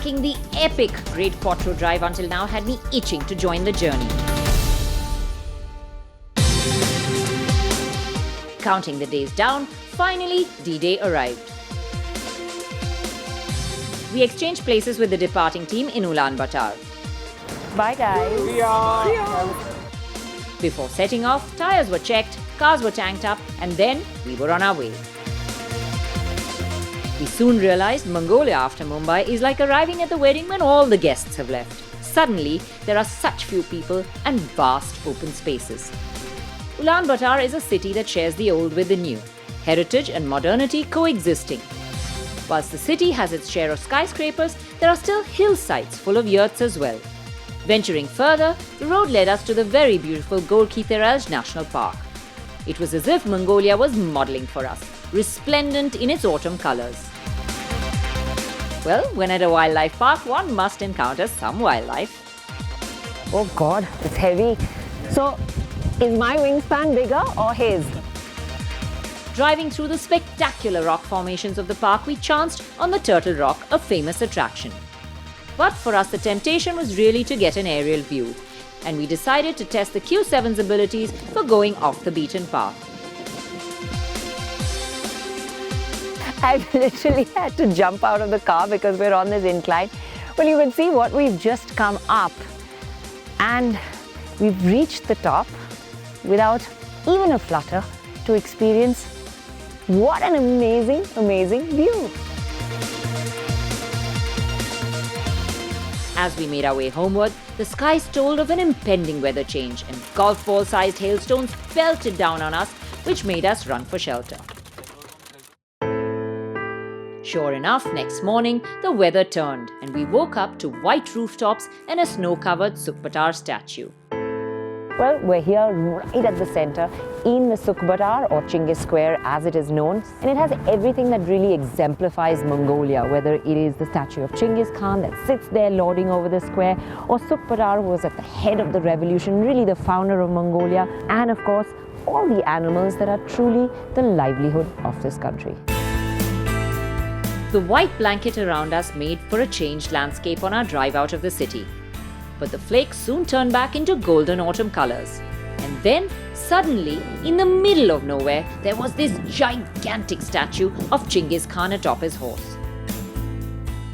Tracking the epic Great Quattro drive until now had me itching to join the journey. Counting the days down, finally D-Day arrived. We exchanged places with the departing team in Ulaanbataar. Bye guys. See ya. Before setting off, tyres were checked, cars were tanked up, and then we were on our way. We soon realized Mongolia after Mumbai is like arriving at the wedding when all the guests have left. Suddenly, there are such few people and vast open spaces. Ulaanbataar is a city that shares the old with the new, heritage and modernity coexisting. Whilst the city has its share of skyscrapers, there are still hillsides full of yurts as well. Venturing further, the road led us to the very beautiful Gorkhi-Terelj National Park. It was as if Mongolia was modelling for us, resplendent in its autumn colours. Well, when at a wildlife park, one must encounter some wildlife. Oh God, it's heavy. So, is my wingspan bigger or his? Driving through the spectacular rock formations of the park, we chanced on the Turtle Rock, a famous attraction. But for us, the temptation was really to get an aerial view, and we decided to test the Q7's abilities for going off the beaten path. I've literally had to jump out of the car because we're on this incline. Well, you can see what we've just come up, and we've reached the top without even a flutter to experience what an amazing, amazing view. As we made our way homeward, the skies told of an impending weather change, and golf ball-sized hailstones pelted down on us, which made us run for shelter. Sure enough, next morning, the weather turned, and we woke up to white rooftops and a snow-covered Sukbatar statue. Well, we're here right at the center in the Sukbatar, or Chinggis Square as it is known, and it has everything that really exemplifies Mongolia, whether it is the statue of Chinggis Khan that sits there lording over the square, or Sukbatar, who was at the head of the revolution, really the founder of Mongolia, and of course all the animals that are truly the livelihood of this country. The white blanket around us made for a changed landscape on our drive out of the city. But the flakes soon turned back into golden autumn colours. And then, suddenly, in the middle of nowhere, there was this gigantic statue of Chinggis Khan atop his horse.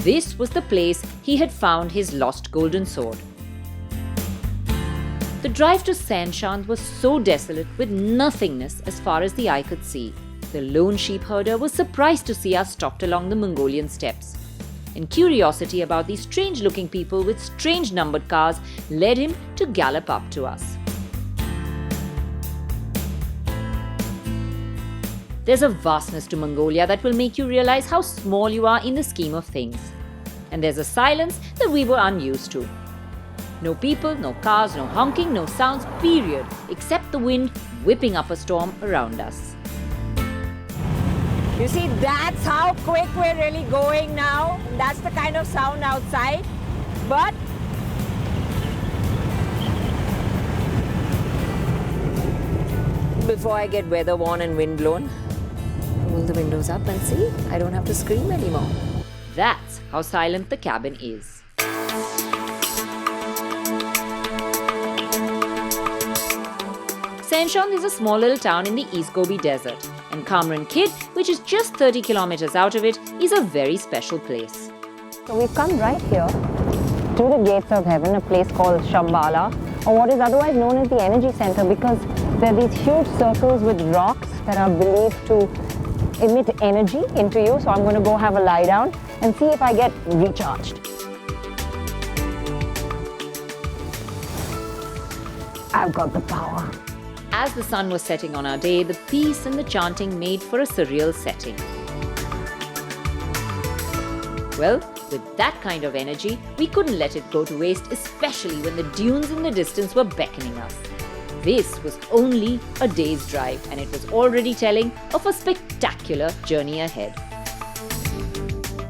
This was the place he had found his lost golden sword. The drive to Sanshan was so desolate with nothingness as far as the eye could see. The lone sheep herder was surprised to see us stopped along the Mongolian steppes. And curiosity about these strange-looking people with strange numbered cars led him to gallop up to us. There's a vastness to Mongolia that will make you realize how small you are in the scheme of things. And there's a silence that we were unused to. No people, no cars, no honking, no sounds, period, except the wind whipping up a storm around us. You see, that's how quick we're really going now. That's the kind of sound outside. But before I get weather worn and wind blown, roll the windows up and see, I don't have to scream anymore. That's how silent the cabin is. Sanshan is a small little town in the East Gobi Desert, and Kamran Kid, which is just 30 kilometers out of it, is a very special place. So we've come right here to the gates of heaven, a place called Shambhala, or what is otherwise known as the energy center, because there are these huge circles with rocks that are believed to emit energy into you. So I'm going to go have a lie down and see if I get recharged. I've got the power. As the sun was setting on our day, the peace and the chanting made for a surreal setting. Well, with that kind of energy, we couldn't let it go to waste, especially when the dunes in the distance were beckoning us. This was only a day's drive, and it was already telling of a spectacular journey ahead.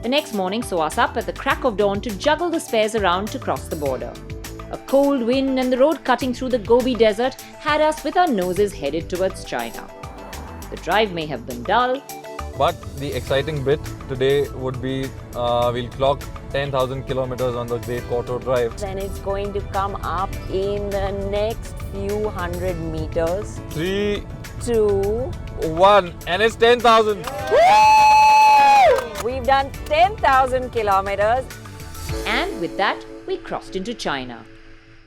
The next morning saw us up at the crack of dawn to juggle the spares around to cross the border. A cold wind and the road cutting through the Gobi Desert had us with our noses headed towards China. The drive may have been dull, but the exciting bit today would be we'll clock 10,000 kilometers on the Great Quattro Drive. Then it's going to come up in the next few hundred meters. 3, 2, 1, and it's 10,000. We've done 10,000 kilometers. And with that, we crossed into China.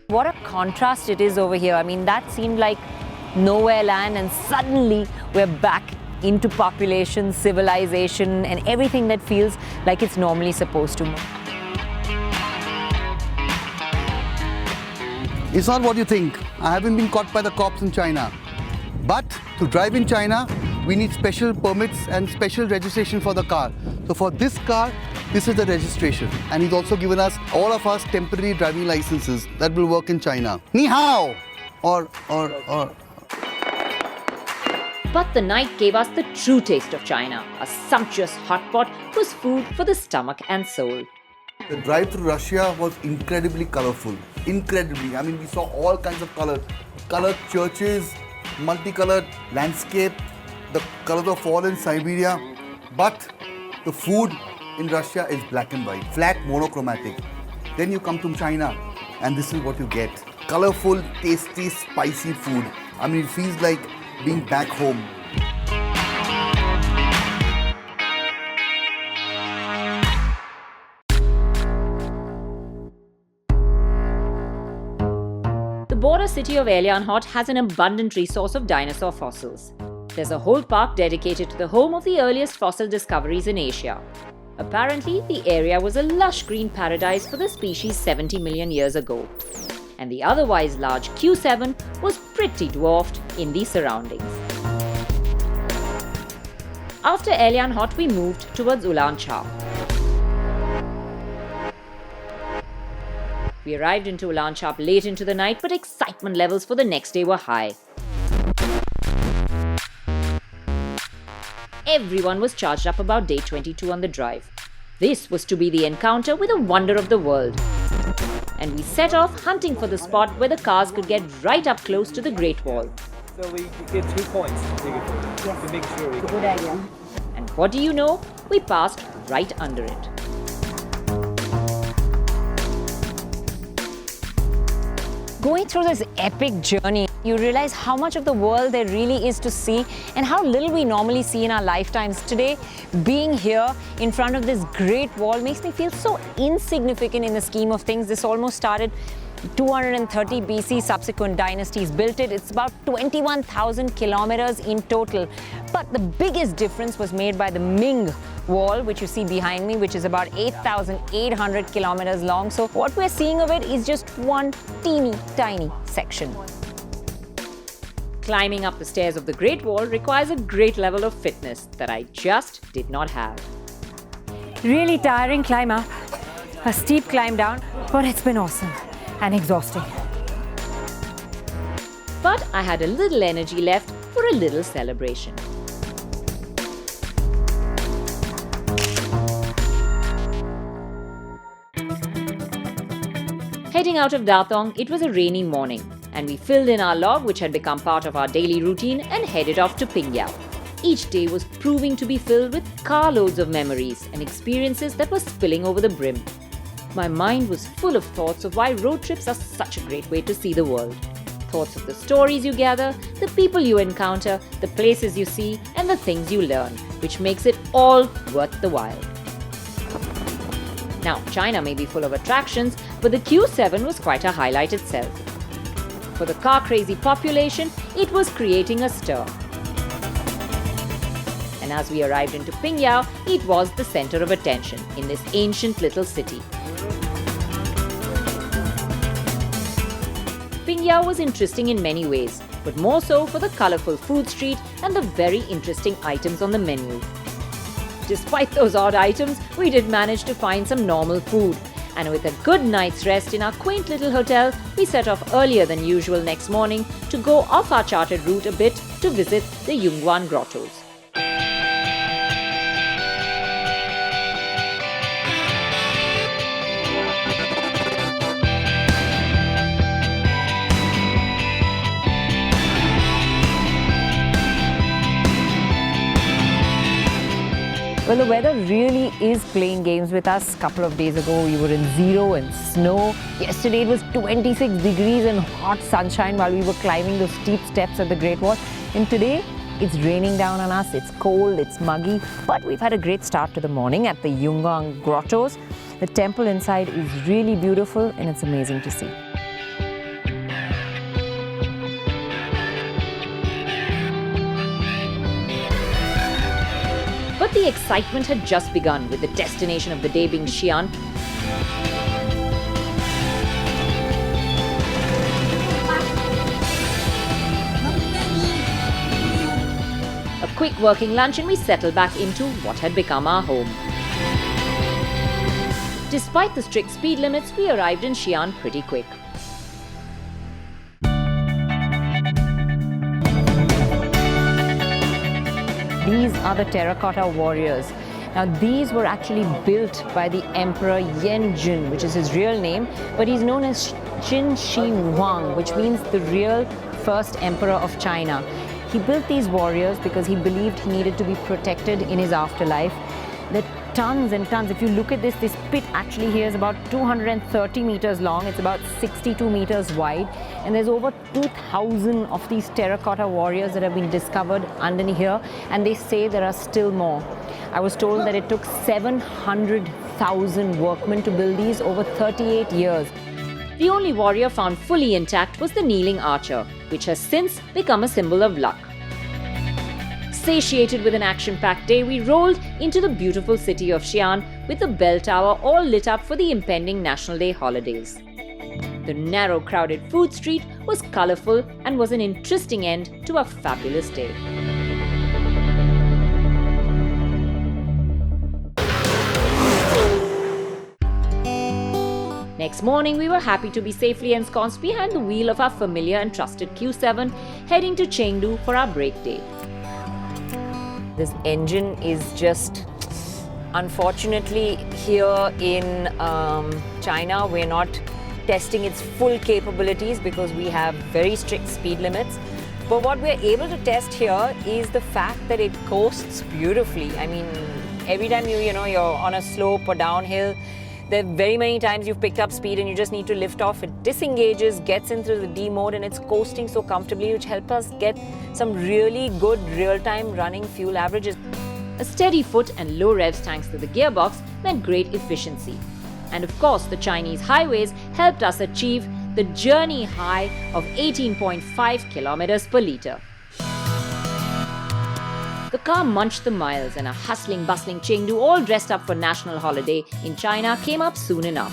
What a contrast it is over here. I mean, that seemed like nowhere land, and suddenly we're back into population, civilization, and everything that feels like it's normally supposed to. It's not what you think. I haven't been caught by the cops in China. But to drive in China, we need special permits and special registration for the car. So for this car, this is the registration. And he's also given us, all of us, temporary driving licenses that will work in China. Ni hao! Or. But the night gave us the true taste of China, a sumptuous hot pot whose food for the stomach and soul. The drive through Russia was incredibly colorful. Incredibly. I mean, we saw all kinds of colors. Colored churches, multicolored landscape, the colors of fall in Siberia. But the food in Russia is black and white, flat, monochromatic. Then you come to China and this is what you get. Colorful, tasty, spicy food. I mean, it feels like being back home. The border city of Ulaanbaatar has an abundant resource of dinosaur fossils. There's a whole park dedicated to the home of the earliest fossil discoveries in Asia. Apparently, the area was a lush green paradise for the species 70 million years ago. And the otherwise large Q7 was pretty dwarfed in the surroundings. After Ulaanbaatar, we moved towards Ulaanbaatar. We arrived into Ulaanbaatar late into the night, but excitement levels for the next day were high. Everyone was charged up about day 22 on the drive. This was to be the encounter with a wonder of the world. And we set off hunting for the spot where the cars could get right up close to the Great Wall. So we get 2 points to make sure we Good idea. And what do you know? We passed right under it. Going through this epic journey, you realize how much of the world there really is to see and how little we normally see in our lifetimes. Today, being here in front of this great wall makes me feel so insignificant in the scheme of things. This almost started 230 BC, subsequent dynasties built it. It's about 21,000 kilometers in total. But the biggest difference was made by the Ming Wall, which you see behind me, which is about 8,800 kilometers long. So what we're seeing of it is just one teeny tiny section. Climbing up the stairs of the Great Wall requires a great level of fitness that I just did not have. Really tiring climb up, a steep climb down, but it's been awesome and exhausting. But I had a little energy left for a little celebration. Heading out of Datong, it was a rainy morning, and we filled in our log, which had become part of our daily routine, and headed off to Pingyao. Each day was proving to be filled with carloads of memories and experiences that were spilling over the brim. My mind was full of thoughts of why road trips are such a great way to see the world. Thoughts of the stories you gather, the people you encounter, the places you see, and the things you learn, which makes it all worth the while. Now, China may be full of attractions, but the Q7 was quite a highlight itself. For the car-crazy population, it was creating a stir. And as we arrived into Pingyao, it was the center of attention in this ancient little city. Pingyao was interesting in many ways, but more so for the colorful food street and the very interesting items on the menu. Despite those odd items, we did manage to find some normal food. And with a good night's rest in our quaint little hotel, we set off earlier than usual next morning to go off our charted route a bit to visit the Yunan grottos. Well, the weather really is playing games with us. A couple of days ago, we were in 0 and snow. Yesterday, it was 26 degrees and hot sunshine while we were climbing those steep steps at the Great Wall. And today, it's raining down on us. It's cold, it's muggy, but we've had a great start to the morning at the Yunan grottos. The temple inside is really beautiful and it's amazing to see. But the excitement had just begun, with the destination of the day being Xi'an. A quick working lunch and we settled back into what had become our home. Despite the strict speed limits, we arrived in Xi'an pretty quick. These are the Terracotta Warriors. Now, these were actually built by the Emperor Yanjun, which is his real name, but he's known as Qin Shi Huang, which means the real first emperor of China. He built these warriors because he believed he needed to be protected in his afterlife. There are tons and tons. If you look at this pit actually here is about 230 meters long. It's about 62 meters wide. And there's over 2,000 of these terracotta warriors that have been discovered underneath here. And they say there are still more. I was told that it took 700,000 workmen to build these over 38 years. The only warrior found fully intact was the kneeling archer, which has since become a symbol of luck. Satiated with an action-packed day, we rolled into the beautiful city of Xi'an with the bell tower all lit up for the impending National Day holidays. The narrow, crowded food street was colourful and was an interesting end to a fabulous day. Next morning, we were happy to be safely ensconced behind the wheel of our familiar and trusted Q7, heading to Chengdu for our break day. This engine is just, unfortunately, here in China, we're not testing its full capabilities because we have very strict speed limits. But what we're able to test here is the fact that it coasts beautifully. I mean, every time you're on a slope or downhill, there are very many times you've picked up speed and you just need to lift off. It disengages, gets into the D mode, and it's coasting so comfortably, which helps us get some really good real-time running fuel averages. A steady foot and low revs thanks to the gearbox meant great efficiency. And of course, the Chinese highways helped us achieve the journey high of 18.5 kilometers per litre. The car munched the miles, and a hustling, bustling Chengdu, all dressed up for national holiday in China, came up soon enough.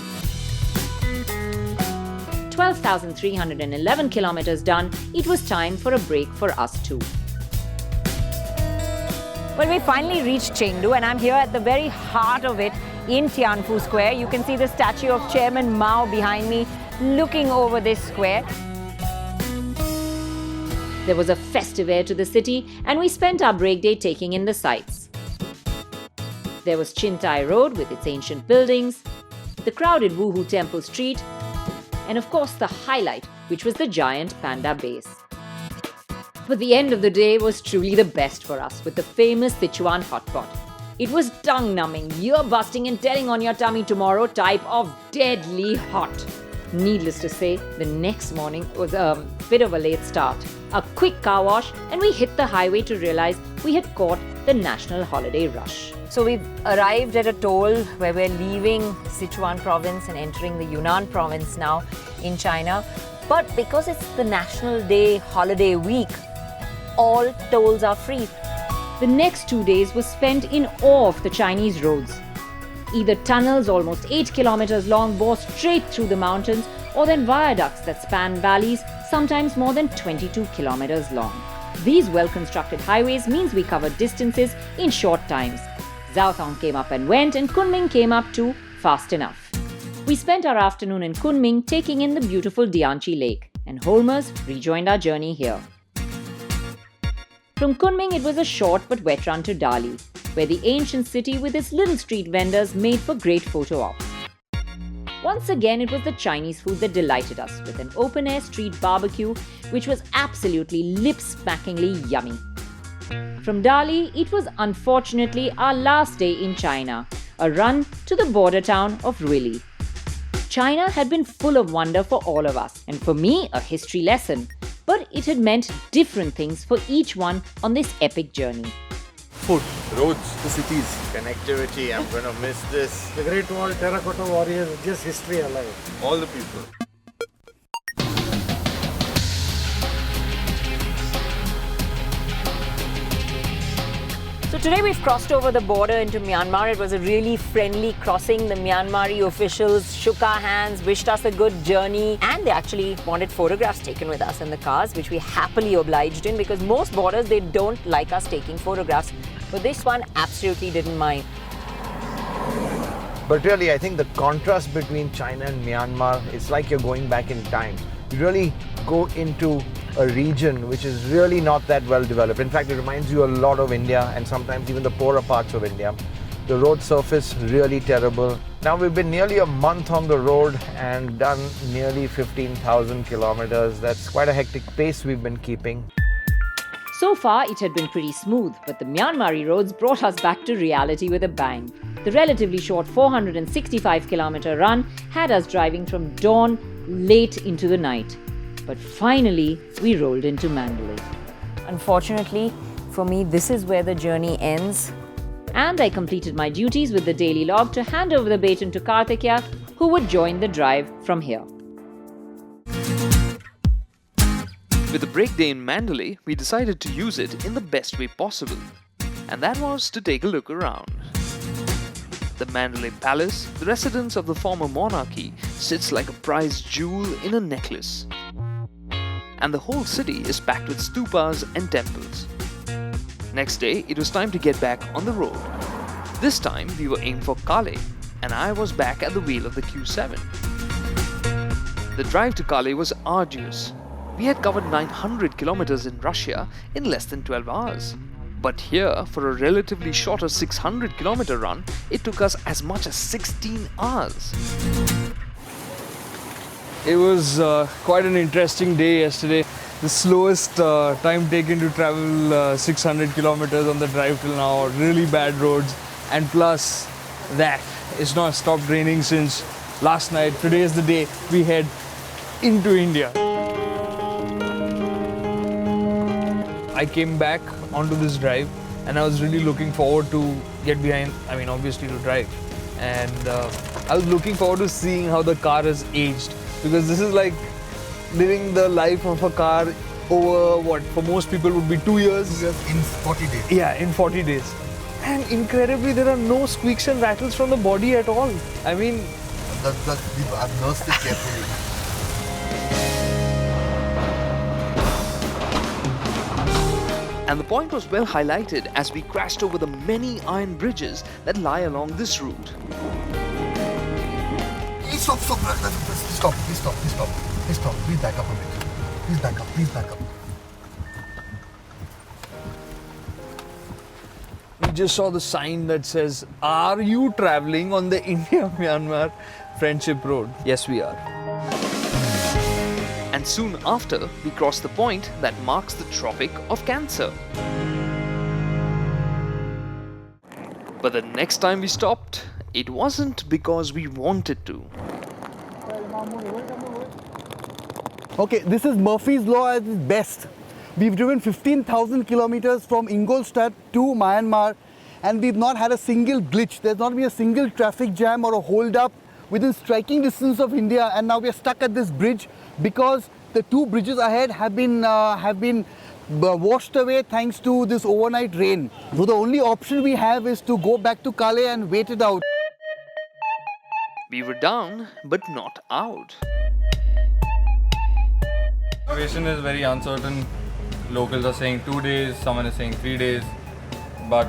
12,311 kilometers done, it was time for a break for us too. Well, we finally reached Chengdu, and I'm here at the very heart of it in Tianfu Square. You can see the statue of Chairman Mao behind me, looking over this square. There was a festive air to the city, and we spent our break day taking in the sights. There was Chintai Road with its ancient buildings, the crowded Wuhu Temple Street, and of course the highlight, which was the giant panda base. But the end of the day was truly the best for us with the famous Sichuan hot pot. It was tongue-numbing, ear-busting and telling on your tummy tomorrow type of deadly hot. Needless to say, the next morning was a bit of a late start. A quick car wash and we hit the highway to realize we had caught the national holiday rush. So we've arrived at a toll where we're leaving Sichuan province and entering the Yunan province now in China. But because it's the National Day holiday week, all tolls are free. The next 2 days were spent in awe of the Chinese roads. Either tunnels almost 8 kilometers long bore straight through the mountains, or then viaducts that span valleys sometimes more than 22 kilometers long. These well-constructed highways means we covered distances in short times. Zhaotong came up and went, and Kunming came up too, fast enough. We spent our afternoon in Kunming taking in the beautiful Dianchi Lake, and Holmers rejoined our journey here. From Kunming, it was a short but wet run to Dali, where the ancient city with its little street vendors made for great photo ops. Once again, it was the Chinese food that delighted us, with an open-air street barbecue which was absolutely lip-smackingly yummy. From Dali, it was unfortunately our last day in China, a run to the border town of Ruili. China had been full of wonder for all of us, and for me, a history lesson. But it had meant different things for each one on this epic journey. Food, Roads, the cities. connectivity, I'm gonna miss this. The Great Wall, Terracotta Warriors, just history alive. All the people. So today we've crossed over the border into Myanmar. It was a really friendly crossing. The Myanmari officials shook our hands, wished us a good journey, and they actually wanted photographs taken with us in the cars, which we happily obliged in, because most borders, they don't like us taking photographs. But this one absolutely didn't mind. But really, I think the contrast between China and Myanmar, it's like you're going back in time. You really go into a region which is really not that well developed. In fact, it reminds you a lot of India and sometimes even the poorer parts of India. The road surface really terrible. Now we've been nearly a month on the road and done nearly 15,000 kilometers. That's quite a hectic pace we've been keeping. So far, it had been pretty smooth, but the Myanmari roads brought us back to reality with a bang. The relatively short 465-kilometer run had us driving from dawn late into the night. But finally, we rolled into Mandalay. Unfortunately, for me, this is where the journey ends. And I completed my duties with the daily log to hand over the baton to Karthikeya, who would join the drive from here. With the break day in Mandalay, we decided to use it in the best way possible. And that was to take a look around. The Mandalay Palace, the residence of the former monarchy, sits like a prized jewel in a necklace. And the whole city is packed with stupas and temples. Next day, it was time to get back on the road. This time, we were aimed for Calais, and I was back at the wheel of the Q7. The drive to Calais was arduous. We had covered 900 kilometers in Russia in less than 12 hours. But here, for a relatively shorter 600-kilometer run, it took us as much as 16 hours. It was quite an interesting day yesterday. The slowest time taken to travel 600 kilometers on the drive till now. Really bad roads, and plus that it's not stopped raining since last night. Today is the day we head into India. I came back onto this drive and I was really looking forward to get behind, obviously to drive. And I was looking forward to seeing how the car has aged, because this is like living the life of a car over what for most people would be 2 years. In 40 days. Yeah, in 40 days. And incredibly, there are no squeaks and rattles from the body at all. I've nursed it carefully. And the point was well highlighted as we crashed over the many iron bridges that lie along this route. Stop. Please back up a bit. Please back up. We just saw the sign that says, "Are you traveling on the India-Myanmar Friendship Road?" Yes, we are. And soon after, we crossed the point that marks the Tropic of Cancer. But the next time we stopped, it wasn't because we wanted to. Okay, this is Murphy's Law at its best. We've driven 15,000 kilometers from Ingolstadt to Myanmar, and we've not had a single glitch. There's not been a single traffic jam or a hold-up within striking distance of India, and now we're stuck at this bridge because the two bridges ahead have been washed away thanks to this overnight rain. So the only option we have is to go back to Calais and wait it out. We were down, but not out. The situation is very uncertain. Locals are saying 2 days, someone is saying 3 days, but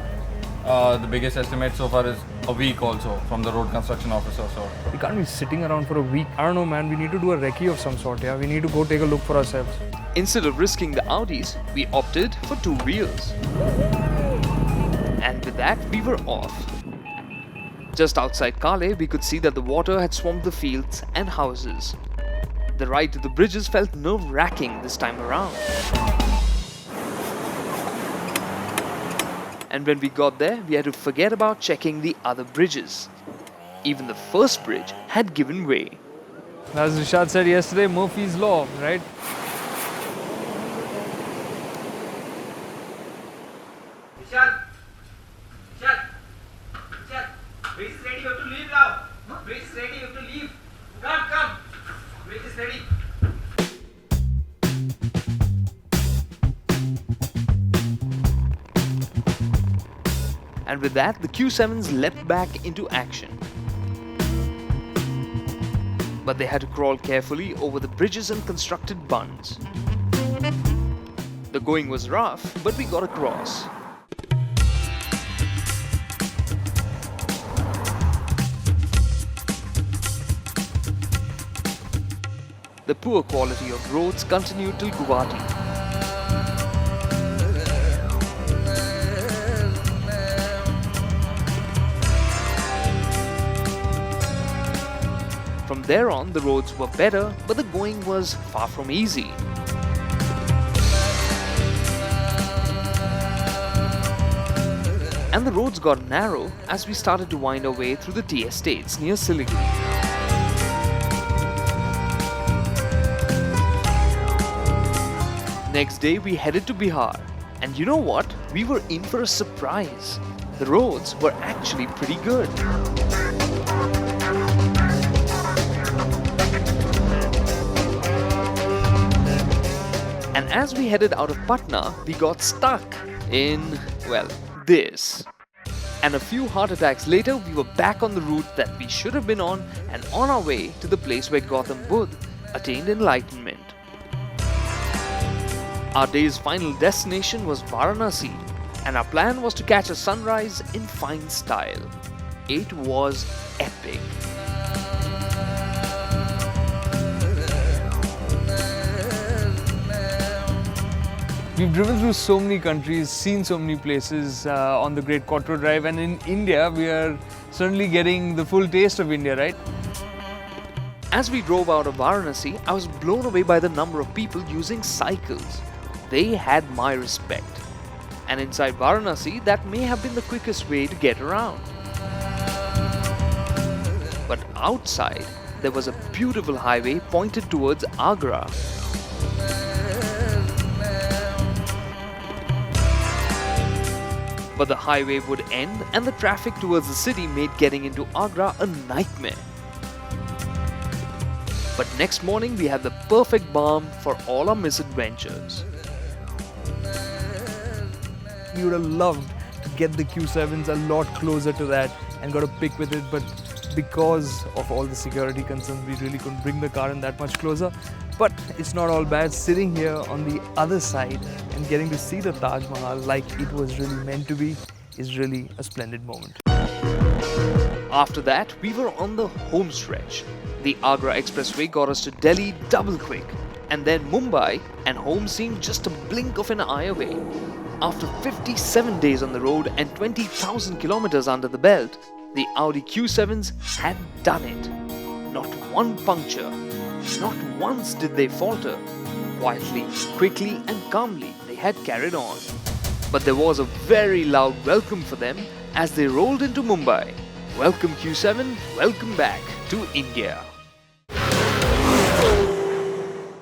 the biggest estimate so far is a week also from the road construction officer. So We can't be sitting around for a week. I don't know, man. We need to do a recce of some sort, yeah? We need to go take a look for ourselves. Instead of risking the Audis, we opted for two wheels. And with that, we were off. Just outside Calais, we could see that the water had swamped the fields and houses. The ride to the bridges felt nerve-wracking this time around. And when we got there, we had to forget about checking the other bridges. Even the first bridge had given way. As Rishad said yesterday, Murphy's Law, right? Rishad, bridge is ready, you have to leave now. Bridge is ready, you have to leave. Come. Bridge is ready. And with that, the Q7s leapt back into action. But they had to crawl carefully over the bridges and constructed bunds. The going was rough, but we got across. The poor quality of roads continued till Guwahati. From there on, the roads were better, but the going was far from easy. And the roads got narrow as we started to wind our way through the tea estates near Siliguri. Next day, we headed to Bihar. And you know what? We were in for a surprise. The roads were actually pretty good. And as we headed out of Patna, we got stuck in, well, this. And a few heart attacks later, we were back on the route that we should have been on and on our way to the place where Gautam Buddha attained enlightenment. Our day's final destination was Varanasi, and our plan was to catch a sunrise in fine style. It was epic. We've driven through so many countries, seen so many places on the Great Quattro Drive, and in India, we are certainly getting the full taste of India, right? As we drove out of Varanasi, I was blown away by the number of people using cycles. They had my respect. And inside Varanasi, that may have been the quickest way to get around. But outside, there was a beautiful highway pointed towards Agra. But the highway would end and the traffic towards the city made getting into Agra a nightmare. But next morning we had the perfect balm for all our misadventures. We would have loved to get the Q7s a lot closer to that and got a pic with it, but because of all the security concerns, we really couldn't bring the car in that much closer. But it's not all bad. Sitting here on the other side and getting to see the Taj Mahal like it was really meant to be is really a splendid moment. After that, we were on the home stretch. The Agra Expressway got us to Delhi double quick, and then Mumbai, and home seemed just a blink of an eye away. After 57 days on the road and 20,000 kilometers under the belt, the Audi Q7s had done it. Not one puncture. Not once did they falter. Quietly, quickly and calmly they had carried on. But there was a very loud welcome for them as they rolled into Mumbai. Welcome Q7, welcome back to India.